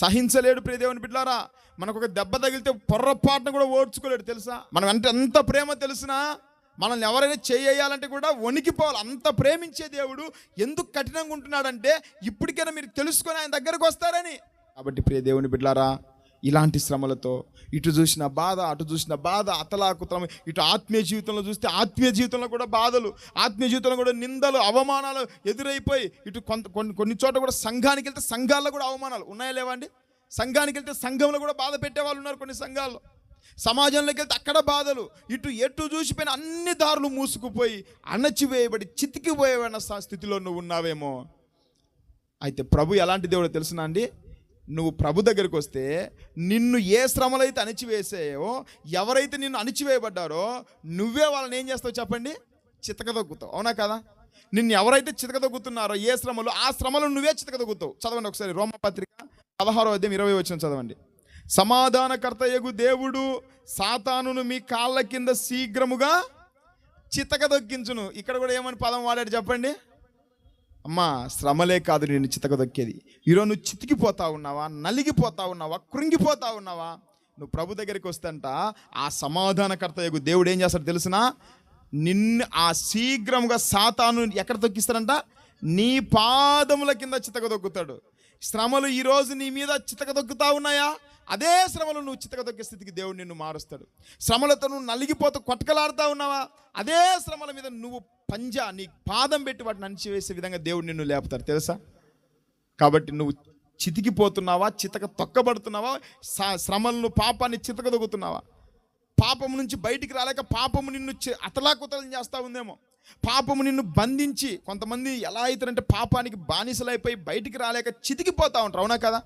సహించలేడు. ప్రియ దేవుని బిడ్డలారా, మనకు ఒక దెబ్బ తగిలితే పొర్రపాటును కూడా ఓర్చుకోలేడు తెలుసా? మనం అంటే ఎంత ప్రేమ తెలుసునా? మనల్ని ఎవరైనా చేయాలంటే కూడా వణికిపోవాలి, అంత ప్రేమించే దేవుడు ఎందుకు కఠినంగా ఉంటున్నాడంటే ఇప్పటికైనా మీరు తెలుసుకొని ఆయన దగ్గరకు వస్తారని. కాబట్టి ప్రియ దేవుని బిడ్డలారా, ఇలాంటి శ్రమలతో ఇటు చూసిన బాధ, అటు చూసిన బాధ, అతలాకుతలం, ఇటు ఆత్మీయ జీవితంలో చూస్తే ఆత్మీయ జీవితంలో కూడా బాధలు, ఆత్మీయ జీవితంలో కూడా నిందలు, అవమానాలు ఎదురైపోయి, ఇటు కొన్ని చోట్ల కూడా సంఘానికి వెళ్తే సంఘాల్లో కూడా అవమానాలు ఉన్నాయా లేవా అండి? సంఘానికి వెళ్తే సంఘంలో కూడా బాధ పెట్టేవాళ్ళు ఉన్నారు కొన్ని సంఘాల్లో. సమాజంలోకి వెళ్తే అక్కడ బాధలు, ఎటు చూసిపోయిన అన్ని దారులు మూసుకుపోయి అణచివేయబడి చితికిపోయేవన్న స్థితిలో నువ్వు ఉన్నావేమో. అయితే ప్రభు ఎలాంటి దేవుడో తెలుసునా అండి? నువ్వు ప్రభు దగ్గరికి వస్తే నిన్ను ఏ శ్రమలైతే అణిచివేసాయో, ఎవరైతే నిన్ను అణిచివేయబడ్డారో నువ్వే వాళ్ళని ఏం చేస్తావు చెప్పండి? చితకదొక్కుతావు. అవునా కదా? నిన్ను ఎవరైతే చితకదొక్కుతున్నారో ఏ శ్రమలు, ఆ శ్రమలు నువ్వే చితకదొక్కుతావు. చదవండి ఒకసారి రోమపత్రిక 16:20 చదవండి. సమాధానకర్తయగు దేవుడు సాతానును మీ కాళ్ళ కింద శీఘ్రముగా చితకదొక్కించును. ఇక్కడ కూడా ఏమని పదం వాడాడు చెప్పండి? అమ్మా, శ్రమలే కాదు నేను చితకదొక్కేది. ఈరోజు నువ్వు చితికిపోతా ఉన్నావా, నలిగిపోతా ఉన్నావా, కృంగిపోతా ఉన్నావా? నువ్వు ప్రభు దగ్గరికి వస్తేంట ఆ సమాధానకర్తయగు దేవుడు ఏం చేస్తాడు తెలుసునా? నిన్ను ఆ శీఘ్రముగా సాతాను ఎక్కడ తొక్కిస్తాడంట? నీ పాదముల కింద చితకదొక్కుతాడు. శ్రమలు ఈరోజు నీ మీద చితకదొక్కుతా ఉన్నాయా? అదే శ్రమలు నువ్వు చితకదొక్కే స్థితికి దేవుడు నిన్ను మారుస్తాడు. శ్రమలతో నువ్వు నలిగిపోతూ కొట్టకలాడుతూ ఉన్నావా? అదే శ్రమల మీద నువ్వు నీ పాదం పెట్టి వాటిని అణిచివేసే విధంగా దేవుడు నిన్ను లేపుతాడు తెలుసా? కాబట్టి నువ్వు చితికిపోతున్నావా, చితక తొక్కబడుతున్నావా? శ్రమలను, పాపాన్ని చితకదొక్కుతున్నావా? పాపము నుంచి బయటికి రాలేక పాపము నిన్ను అతలాకుతలం చేస్తూ ఉందేమో. పాపము నిన్ను బంధించి, కొంతమంది ఎలా అవుతారంటే పాపానికి బానిసలైపోయి బయటికి రాలేక చితికిపోతూ ఉంటారు. అవునా కదా?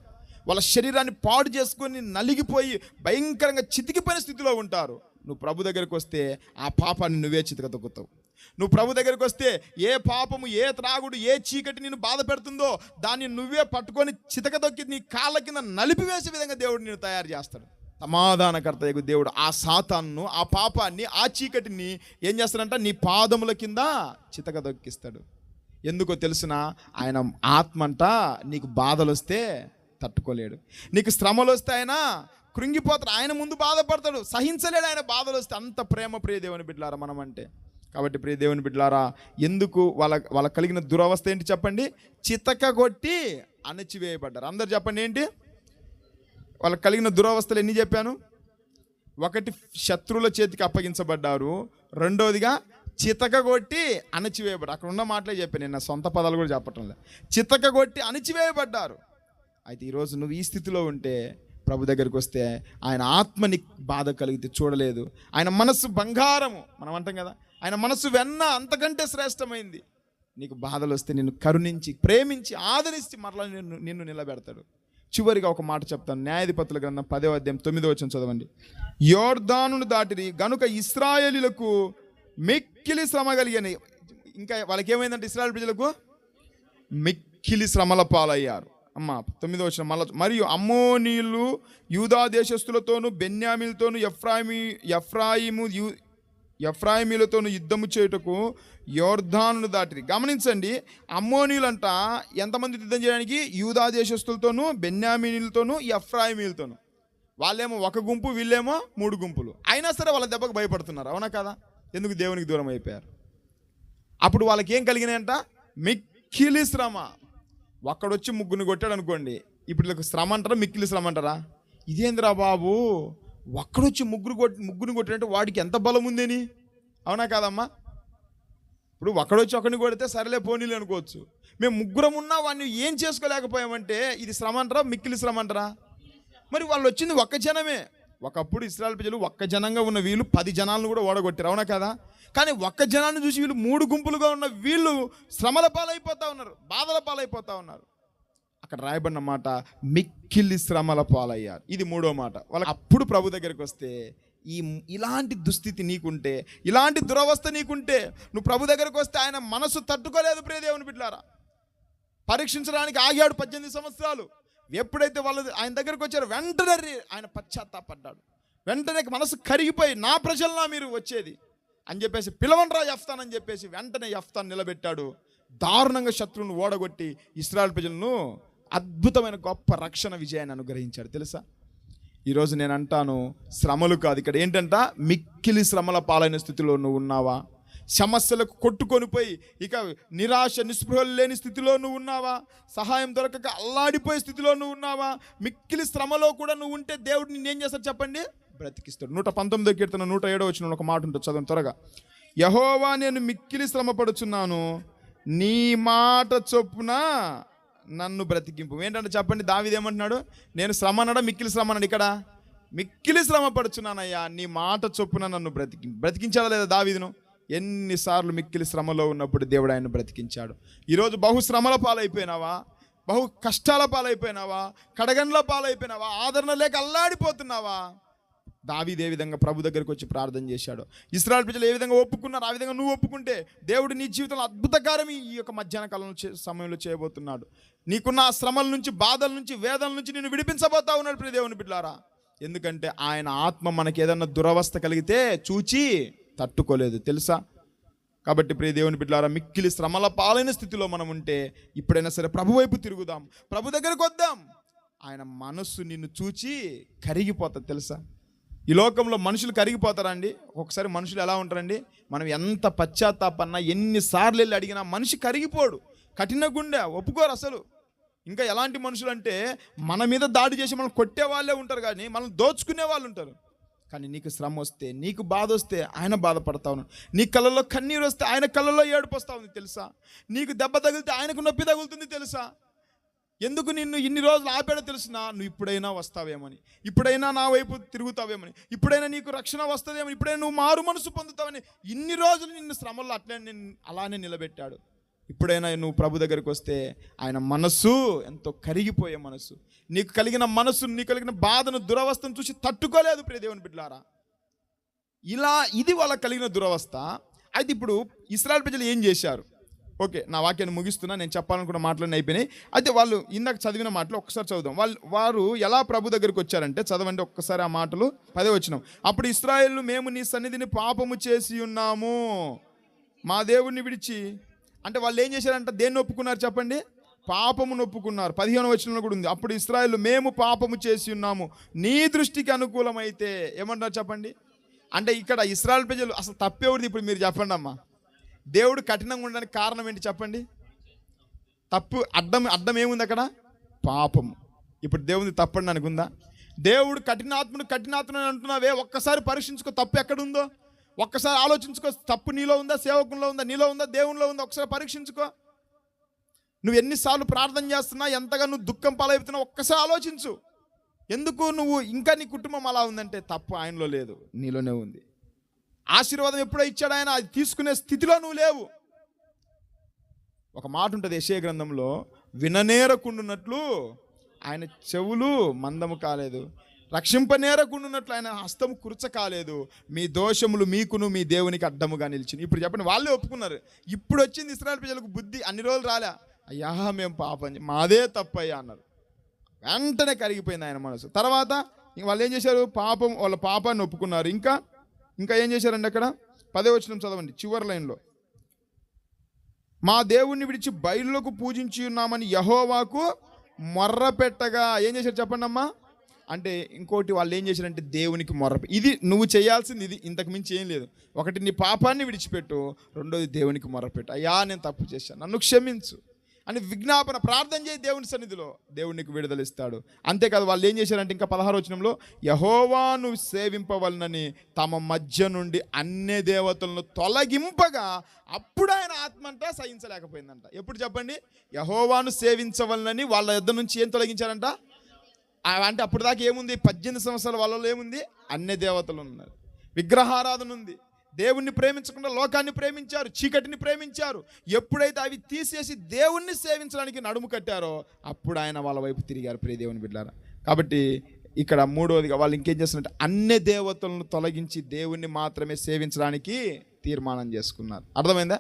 వాళ్ళ శరీరాన్ని పాడు చేసుకొని నలిగిపోయి భయంకరంగా చితికిపోయిన స్థితిలో ఉంటారు. నువ్వు ప్రభు దగ్గరికి వస్తే ఆ పాపాన్ని నువ్వే చితకదొక్కుతావు. నువ్వు ప్రభు దగ్గరికి వస్తే ఏ పాపము, ఏ త్రాగుడు, ఏ చీకటి నిన్ను బాధ పెడుతుందో దాన్ని నువ్వే పట్టుకొని చితకదొక్కి నీ కాళ్ళ కింద నలిపివేసే విధంగా దేవుడు నిన్ను తయారు చేస్తాడు. సమాధానకర్త దేవుడు ఆ సాతాను, ఆ పాపాన్ని, ఆ చీకటిని ఏం చేస్తాడంట? నీ పాదముల కింద చితకదొక్కిస్తాడు. ఎందుకో తెలుసునా? ఆయన ఆత్మ అంట నీకు బాధలు వస్తే తట్టుకోలేడు, నీకు శ్రమలు వస్తే ఆయన కృంగిపోతాడు, ఆయన ముందు బాధపడతాడు, సహించలేడు ఆయన బాధలు వస్తే. అంత ప్రేమ ప్రియ దేవుని బిడ్డలారా మనం అంటే. కాబట్టి ప్రియ దేవుని బిడ్డలారా, ఎందుకు వాళ్ళ కలిగిన దురవస్థ ఏంటి చెప్పండి? చితకగొట్టి అణచివేయబడ్డారు. అందరు చెప్పండి ఏంటి వాళ్ళకి కలిగిన దురవస్థలు? ఎన్ని చెప్పాను? ఒకటి, శత్రువుల చేతికి అప్పగించబడ్డారు. రెండోదిగా చితకగొట్టి అణచివేయబడ్డారు. అక్కడ ఉన్న మాటలే చెప్పాను, నేను నా సొంత పదాలు కూడా చెప్పటం లేదు. చితకగొట్టి అణచివేయబడ్డారు. అయితే ఈరోజు నువ్వు ఈ స్థితిలో ఉంటే ప్రభు దగ్గరికి వస్తే ఆయన ఆత్మని బాధ కలిగితే చూడలేదు. ఆయన మనస్సు బంగారము మనం అంటాం కదా, ఆయన మనస్సు వెన్న అంతకంటే శ్రేష్టమైంది. నీకు బాధలు వస్తే నిన్ను కరుణించి, ప్రేమించి, ఆదరించి మరలా నిన్ను నిలబెడతాడు. చివరిగా ఒక మాట చెప్తాను. న్యాయాధిపతుల గ్రంథం 10:9 చదవండి. యోర్దానును దాటిరి గనుక ఇశ్రాయేలీయులకు మిక్కిలి శ్రమ కలిగని. ఇంకా వాళ్ళకి ఏమైందంటే ఇశ్రాయేలు ప్రజలకు మిక్కిలి శ్రమల పాలయ్యారు. 9 మళ్ళీ, మరియు అమ్మోనీయులు యూదా దేశస్థులతోనూ బెన్యామీలతోనూ ఎఫ్రాయిమీలతోనూ యుద్ధము చేయుటకు యోర్దానును దాటిరి. గమనించండి, అమ్మోనీయులంట ఎంతమంది యుద్ధం చేయడానికి? యూదా దేశస్థులతోనూ బెన్యామీలతోనూ ఎఫ్రాయిమీలతోనూ. వాళ్ళేమో ఒక గుంపు, వీళ్ళేమో 3 గుంపులు. అయినా సరే వాళ్ళ దెబ్బకు భయపడుతున్నారు. అవునా కదా? ఎందుకు? దేవునికి దూరం అయిపోయారు. అప్పుడు వాళ్ళకి ఏం కలిగినాయంట? మిక్కిలి శ్రమ. ఒక్కడొచ్చి ముగ్గురిని కొట్టాడు అనుకోండి, ఇప్పుడు శ్రమ అంటారా, మిక్కిలి శ్రమ అంటారా? ఇదేంద్రా బాబు, ఒక్కడొచ్చి ముగ్గురిని కొట్టాడంటే వాడికి ఎంత బలం ఉందని. అవునా కాదమ్మా? ఇప్పుడు ఒక్కడొచ్చి ఒకరిని కొడితే సరేలే పోనీలు అనుకోవచ్చు. మేము ముగ్గురం ఉన్నా వాడిని ఏం చేసుకోలేకపోయామంటే ఇది శ్రమ అంటారా, మిక్కిలి శ్రమ అంటారా? మరి వాళ్ళు వచ్చింది ఒక్క జనమే. ఒకప్పుడు ఇశ్రాయేలు ప్రజలు ఒక్క జనంగా ఉన్న వీళ్ళు 10 జనాలను కూడా ఓడగొట్టారు. అవునా కదా? కానీ ఒక్క జనాన్ని చూసి వీళ్ళు 3 గుంపులుగా ఉన్న వీళ్ళు శ్రమల పాలైపోతా ఉన్నారు, బాధల పాలైపోతా ఉన్నారు. అక్కడ రాయబడిన మాట మిక్కిలి శ్రమల పాలయ్యారు. ఇది 3వ మాట. వాళ్ళకి అప్పుడు ప్రభు దగ్గరికి వస్తే ఇలాంటి దుస్థితి నీకుంటే, ఇలాంటి దురవస్థ నీకుంటే, నువ్వు ప్రభు దగ్గరికి వస్తే ఆయన మనసు తట్టుకోలేదు. ప్రియ దేవుని బిడ్డలారా, పరీక్షించడానికి ఆగాడు 18 సంవత్సరాలు. ఎప్పుడైతే వాళ్ళు ఆయన దగ్గరికి వచ్చారో వెంటనే ఆయన పశ్చాత్తాపడ్డాడు. వెంటనే మనసు కరిగిపోయి నా ప్రజల్లా మీరు వచ్చేది అని చెప్పేసి పిలవనరా యెఫ్తాను అని చెప్పేసి వెంటనే యెఫ్తాను నిలబెట్టాడు. దారుణంగా శత్రువును ఓడగొట్టి ఇశ్రాయేలు ప్రజలను అద్భుతమైన గొప్ప రక్షణ విజయాన్ని అనుగ్రహించాడు. తెలుసా? ఈరోజు నేను అంటాను, శ్రమలు కాదు ఇక్కడ ఏంటంట, మిక్కిలి శ్రమల పాలైన స్థితిలో నువ్వు ఉన్నావా? సమస్యలకు కొట్టుకొని పోయి ఇక నిరాశ నిస్పృహలు లేని స్థితిలో నువ్వు ఉన్నావా? సహాయం దొరకక అల్లాడిపోయే స్థితిలో నువ్వు ఉన్నావా? మిక్కిలి శ్రమలో కూడా నువ్వు ఉంటే దేవుడు నిన్నేం చేస్తాడు చెప్పండి? బ్రతికిస్తాడు. 119వ కీర్తన 107వ వచనంలో ఒక మాట ఉంటుంది, చదవండి త్వరగా. యెహోవా, నేను మిక్కిలి శ్రమ పడుచున్నాను, నీ మాట చొప్పున నన్ను బ్రతికింపు. ఏంటంటే చెప్పండి, దావీదు ఏమంటున్నాడు? నేను శ్రమ అన్నాడా మిక్కిలి శ్రమ అన్నాడు? ఇక్కడ మిక్కిలి శ్రమ పడుచున్నానయ్యా, నీ మాట చొప్పున నన్ను బ్రతికించాడా లేదా దావీదును? ఎన్నిసార్లు మిక్కిలి శ్రమలో ఉన్నప్పుడు దేవుడు ఆయన బ్రతికించాడు. ఈరోజు బహు శ్రమల పాలైపోయినావా? బహు కష్టాల పాలైపోయినావా? కడగండ్ల పాలైపోయినావా? ఆదరణ లేక అల్లాడిపోతున్నావా? దావీదు ఏ విధంగా ప్రభు దగ్గరికి వచ్చి ప్రార్థన చేశాడు, ఇశ్రాయేలు ప్రజలు ఏ విధంగా ఒప్పుకున్నారు, ఆ విధంగా నువ్వు ఒప్పుకుంటే దేవుడు నీ జీవితంలో అద్భుత కార్యం ఈ యొక్క మధ్యాహ్న కాలం సమయంలో చేయబోతున్నాడు. నీకున్న ఆ శ్రమల నుంచి, బాధల నుంచి, వేదనల నుంచి నిన్ను విడిపించబోతా ఉన్నాడు ప్రియ దేవుని బిడ్డలారా. ఎందుకంటే ఆయన ఆత్మ మనకి ఏదన్నా దురవస్థ కలిగితే చూచి తట్టుకోలేదు, తెలుసా? కాబట్టి ప్రియ దేవుని బిడ్డలారా, మిక్కిలి శ్రమల పాలైన స్థితిలో మనం ఉంటే ఇప్పుడైనా సరే ప్రభు వైపు తిరుగుదాం, ప్రభు దగ్గరకు వద్దాం. ఆయన మనస్సు నిన్ను చూచి కరిగిపోతుంది, తెలుసా? ఈ లోకంలో మనుషులు కరిగిపోతారా అండి? ఒకసారి మనుషులు ఎలా ఉంటారండి? మనం ఎంత పశ్చాత్తాపన్నా, ఎన్నిసార్లు వెళ్ళి అడిగినా మనిషి కరిగిపోడు, కఠిన గుండె, ఒప్పుకోరు అసలు. ఇంకా ఎలాంటి మనుషులు అంటే మన మీద దాడి చేసి మనం కొట్టే వాళ్ళే ఉంటారు, కానీ మనం దోచుకునే వాళ్ళు ఉంటారు. కానీ నీకు శ్రమ వస్తే, నీకు బాధ వస్తే ఆయన బాధపడతా ఉన్నాడు. నీ కళ్ళల్లో కన్నీరు వస్తే ఆయన కళ్ళల్లో ఏడుపు వస్తూ ఉంది, తెలుసా? నీకు దెబ్బ తగిలితే ఆయనకు నొప్పి తగులుతుంది, తెలుసా? ఎందుకు నిన్ను ఇన్ని రోజులు ఆపాడో తెలుసునా? నువ్వు ఇప్పుడైనా వస్తావేమని, ఇప్పుడైనా నా వైపు తిరుగుతావేమని, ఇప్పుడైనా నీకు రక్షణ వస్తుందేమని, ఇప్పుడైనా నువ్వు మారు మనసు పొందుతావని ఇన్ని రోజులు నిన్ను శ్రమల్లో అలానే నిలబెట్టాడు. ఇప్పుడైనా నువ్వు ప్రభు దగ్గరికి వస్తే ఆయన మనస్సు ఎంతో కరిగిపోయే మనస్సు, నీకు కలిగిన మనస్సు, నీకు కలిగిన బాధను, దురవస్థను చూసి తట్టుకోలేదు ప్రియ దేవుని బిడ్డలారా. ఇది వాళ్ళకి కలిగిన దురవస్థ. అయితే ఇప్పుడు ఇశ్రాయేలు ప్రజలు ఏం చేశారు? ఓకే, నా వాక్యాన్ని ముగిస్తున్నా, నేను చెప్పాలనుకున్న మాటలన్నీ అయిపోయినాయి. అయితే వాళ్ళు ఇందాక చదివిన మాటలు ఒక్కసారి చదువుదాం. వారు ఎలా ప్రభు దగ్గరికి వచ్చారంటే, చదవండి ఒక్కసారి ఆ మాటలు, 10వ వచనం. అప్పుడు ఇశ్రాయేలు, మేము నీ సన్నిధిని పాపము చేసి ఉన్నాము, మా దేవుణ్ణి విడిచి. అంటే వాళ్ళు ఏం చేశారంట? దేన్ని ఒప్పుకున్నారు చెప్పండి? పాపమును ఒప్పుకున్నారు. 15వ వచనంలో కూడా ఉంది, అప్పుడు ఇశ్రాయేలు, మేము పాపము చేసి ఉన్నాము, నీ దృష్టికి అనుకూలమైతే. ఏమంటారు చెప్పండి? అంటే ఇక్కడ ఇశ్రాయేలు ప్రజలు అసలు తప్పేవుడిది ఇప్పుడు మీరు చెప్పండి అమ్మా. దేవుడు కఠినంగా ఉండడానికి కారణం ఏంటి చెప్పండి? తప్పు అడ్డం ఏముంది అక్కడ? పాపము. ఇప్పుడు దేవుని తప్పండి అనుకుందా? దేవుడు కఠినాత్మను అంటున్నావే, ఒక్కసారి పరీక్షించుకో, తప్పు ఎక్కడుందో ఒక్కసారి ఆలోచించుకో. తప్పు నీలో ఉందా, సేవకుల్లో ఉందా, నీలో ఉందా, దేవునిలో ఉందా? ఒకసారి పరీక్షించుకో. నువ్వు ఎన్నిసార్లు ప్రార్థన చేస్తున్నా, ఎంతగా నువ్వు దుఃఖం పాలవుతున్నావు ఒక్కసారి ఆలోచించు. ఎందుకు నువ్వు ఇంకా నీ కుటుంబం అలా ఉందంటే తప్పు ఆయనలో లేదు, నీలోనే ఉంది. ఆశీర్వాదం ఎప్పుడో ఇచ్చాడు ఆయన, అది తీసుకునే స్థితిలో నువ్వు లేవు. ఒక మాట ఉంటుంది యెషయా గ్రంథంలో, విననేరకుండునట్లు ఆయన చెవులు మందము కాలేదు, రక్షింపనేరకుండునట్లు ఆయన హస్తము కుర్చ కాలేదు, మీ దోషములు మీకును మీ దేవునికి అడ్డముగా నిలిచింది. ఇప్పుడు చెప్పండి, వాళ్ళే ఒప్పుకున్నారు. ఇప్పుడు వచ్చింది ఇశ్రాయేలు ప్రజలకు బుద్ధి. అన్ని రోజులు రాలే, అయ్యా మేము పాపం మాదే తప్పయ్యా అన్నారు. వెంటనే కరిగిపోయింది ఆయన మనసు. తర్వాత వాళ్ళు ఏం చేశారు? వాళ్ళ పాపాన్ని ఒప్పుకున్నారు. ఇంకా ఏం చేశారండి? అక్కడ 10వ వచనం చదవండి, చివరి లైన్లో. మా దేవుణ్ణి విడిచి బయలులకు పూజించి ఉన్నామని యెహోవాకు మొర్ర పెట్టగా. ఏం చేశారు చెప్పండి అమ్మా? అంటే ఇంకోటి వాళ్ళు ఏం చేశారంటే దేవునికి ఇది నువ్వు చేయాల్సింది, ఇది ఇంతకు మించి ఏం లేదు. ఒకటి, నీ పాపాన్ని విడిచిపెట్టు. రెండోది, దేవునికి మొర్రపెట్టు. అయ్యా నేను తప్పు చేశాను, నన్ను క్షమించు అని విజ్ఞాపన ప్రార్థన చేయి దేవుని సన్నిధిలో. దేవునికి విడుదల ఇస్తాడు. అంతేకాదు వాళ్ళు ఏం చేశారంటే ఇంకా 16వ వచనంలో, యెహోవాను సేవింపవలనని తమ మధ్య నుండి అన్య దేవతలను తొలగింపగా అప్పుడు ఆయన ఆత్మ అంట సహించలేకపోయిందంట. ఎప్పుడు చెప్పండి? యెహోవాను సేవించవలనని వాళ్ళ యొద్ద నుంచి ఏం తొలగించారంట? అంటే అప్పుడు దాకా ఏముంది? 18 సంవత్సరాల వాళ్ళలో ఏముంది? అన్య దేవతలు ఉన్నారు, విగ్రహారాధన ఉంది. దేవుణ్ణి ప్రేమించకుండా లోకాన్ని ప్రేమించారు, చీకటిని ప్రేమించారు. ఎప్పుడైతే అవి తీసేసి దేవుణ్ణి సేవించడానికి నడుము కట్టారో అప్పుడు ఆయన వాళ్ళ వైపు తిరిగారు ప్రియ దేవుని బిడ్డలారా. కాబట్టి ఇక్కడ మూడవదిగా వాళ్ళు ఇంకేం చేస్తున్నట్టు, అన్య దేవతలను తొలగించి దేవుణ్ణి మాత్రమే సేవించడానికి తీర్మానం చేసుకున్నారు. అర్థమైందా?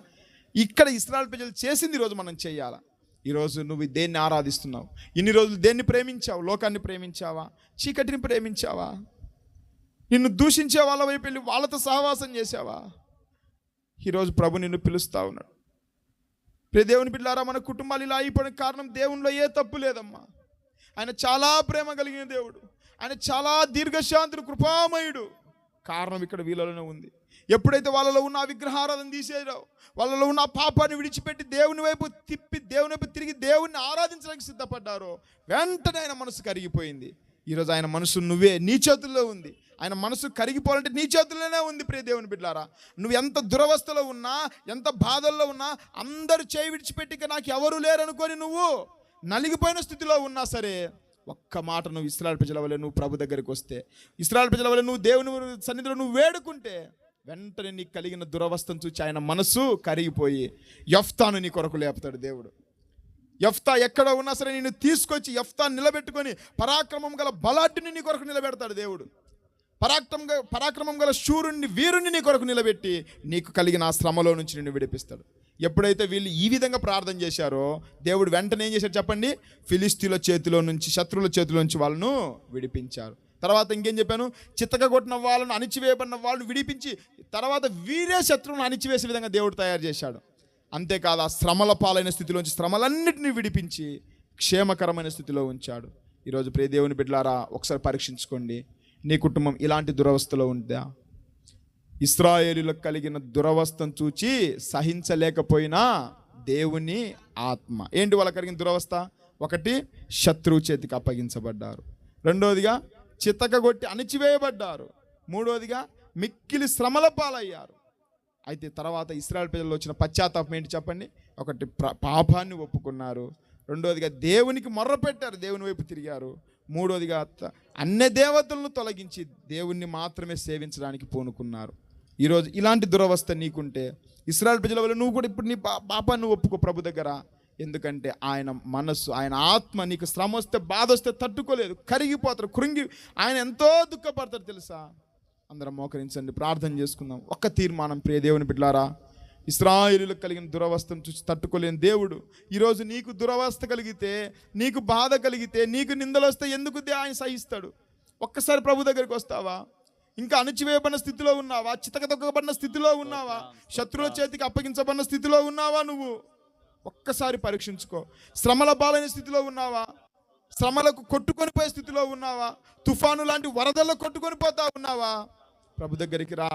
ఇక్కడ ఇశ్రాయేలు ప్రజలు చేసింది ఈరోజు మనం చేయాలా? ఈరోజు నువ్వు దేన్ని ఆరాధిస్తున్నావు? ఇన్ని రోజులు దేన్ని ప్రేమించావు? లోకాన్ని ప్రేమించావా? చీకటిని ప్రేమించావా? నిన్ను దూషించే వాళ్ళ వైపు వెళ్ళి వాళ్ళతో సహవాసం చేసావా? ఈరోజు ప్రభు నిన్ను పిలుస్తా ఉన్నాడు. ప్రియ దేవుని బిడ్డలారా, మన కుటుంబాలు ఇలా అయిపోయిన కారణం దేవునిలో ఏ తప్పు లేదమ్మా. ఆయన చాలా ప్రేమ కలిగిన దేవుడు, ఆయన చాలా దీర్ఘశాంతుడు, కృపామయుడు. కారణం ఇక్కడ వీళ్ళలోనే ఉంది. ఎప్పుడైతే వాళ్ళలో ఉన్న ఆ విగ్రహారాధన తీసేయరో, వాళ్ళలో ఉన్న ఆ పాపాన్ని విడిచిపెట్టి దేవుని వైపు తిరిగి దేవుణ్ణి ఆరాధించడానికి సిద్ధపడ్డారో, వెంటనే ఆయన మనసు కరిగిపోయింది. ఈరోజు ఆయన మనసు నీ చేతుల్లో ఉంది. ఆయన మనసు కరిగిపోవాలంటే నీ చేతుల్లోనే ఉంది. ప్రియ దేవుని బిడ్డలారా, నువ్వు ఎంత దురవస్థలో ఉన్నా, ఎంత బాధల్లో ఉన్నా, అందరూ చేయి విడిచిపెట్టి నాకు ఎవరు లేరనుకొని నువ్వు నలిగిపోయిన స్థితిలో ఉన్నా సరే, ఒక్క మాట నువ్వు ఇశ్రాయేలు ప్రజల వలె నువ్వు ప్రభు దగ్గరికి వస్తే, ఇశ్రాయేలు ప్రజల వలె నువ్వు దేవుని సన్నిధిలో నువ్వు వేడుకుంటే, వెంటనే నీకు కలిగిన దురవస్థను చూచి ఆయన మనసు కరిగిపోయి యెఫ్తాను నీ కొరకు లేపుతాడు దేవుడు. యెఫ్తా ఎక్కడ ఉన్నా సరే నిన్ను తీసుకొచ్చి యెఫ్తాను నిలబెట్టుకొని పరాక్రమం గల బలాఢ్యుని నీ కొరకు నిలబెడతాడు దేవుడు. పరాక్రమం గల శూరుణ్ణి, వీరుణ్ణి నీ కొరకు నిలబెట్టి నీకు కలిగిన ఆ శ్రమలో నుంచి నిన్ను విడిపిస్తాడు. ఎప్పుడైతే వీళ్ళు ఈ విధంగా ప్రార్థన చేశారో, దేవుడు వెంటనే ఏం చేశాడు చెప్పండి? ఫిలిష్తీయుల చేతిలో నుంచి, శత్రువుల చేతిలో నుంచి వాళ్ళను విడిపించారు. తర్వాత ఇంకేం చెప్పాను? చితకగొట్టిన వాళ్ళను, అణిచివేయబడిన వాళ్ళను విడిపించి తర్వాత వీరే శత్రువులను అణిచివేసే విధంగా దేవుడు తయారు చేశాడు. అంతేకాదు, ఆ శ్రమల పాలైన స్థితిలోంచి శ్రమలన్నిటిని విడిపించి క్షేమకరమైన స్థితిలో ఉంచాడు. ఈరోజు ప్రియ దేవుని బిడ్డలారా, ఒకసారి పరీక్షించుకోండి, నీ కుటుంబం ఇలాంటి దురవస్థలో ఉందా? ఇశ్రాయేలులకు కలిగిన దురవస్థను చూచి సహించలేకపోయినా దేవుని ఆత్మ, ఏంటి వాళ్ళకి కలిగిన దురవస్థ? ఒకటి, శత్రువు చేతికి అప్పగించబడ్డారు. రెండోదిగా చితకగొట్టి అణిచివేయబడ్డారు. మూడోదిగా మిక్కిలి శ్రమల పాలయ్యారు. అయితే తర్వాత ఇశ్రాయేలు ప్రజల్లో వచ్చిన పశ్చాత్తాపం ఏంటి చెప్పండి? ఒకటి, పాపాన్ని ఒప్పుకున్నారు. రెండోదిగా దేవునికి మొర్ర పెట్టారు, దేవుని వైపు తిరిగారు. మూడోదిగా అన్య దేవతలను తొలగించి దేవుణ్ణి మాత్రమే సేవించడానికి పూనుకున్నారు. ఈరోజు ఇలాంటి దురవస్థ నీకుంటే, ఇశ్రాయేలు ప్రజల వల్ల నువ్వు కూడా ఇప్పుడు నీ పాపాన్ని ఒప్పుకో ప్రభు దగ్గర. ఎందుకంటే ఆయన మనస్సు, ఆయన ఆత్మ నీకు శ్రమ వస్తే, బాధ వస్తే తట్టుకోలేదు, కరిగిపోతారు, ఆయన ఎంతో దుఃఖపడతారు తెలుసా. అందరం మోకరించండి, ప్రార్థన చేసుకుందాం. ఒక్క తీర్మానం ప్రియ దేవుని బిడ్డలారా, ఇశ్రాయేలులకు కలిగిన దురవస్థను చూసి తట్టుకోలేని దేవుడు ఈరోజు నీకు దురవస్థ కలిగితే, నీకు బాధ కలిగితే, నీకు నిందలు వస్తే ఎందుకు ఆయన సహిస్తాడు? ఒక్కసారి ప్రభు దగ్గరికి వస్తావా? ఇంకా అణిచివేయబడిన స్థితిలో ఉన్నావా? చితకతొక్కబడిన స్థితిలో ఉన్నావా? శత్రువుల చేతికి అప్పగించబడిన స్థితిలో ఉన్నావా? నువ్వు ఒక్కసారి పరీక్షించుకో. శ్రమల పాలైన స్థితిలో ఉన్నావా? శ్రమలకు కొట్టుకొని పోయే స్థితిలో ఉన్నావా? తుఫాను లాంటి వరదల్లో కొట్టుకొని పోతా ఉన్నావా? ప్రభు దగ్గరికి రా.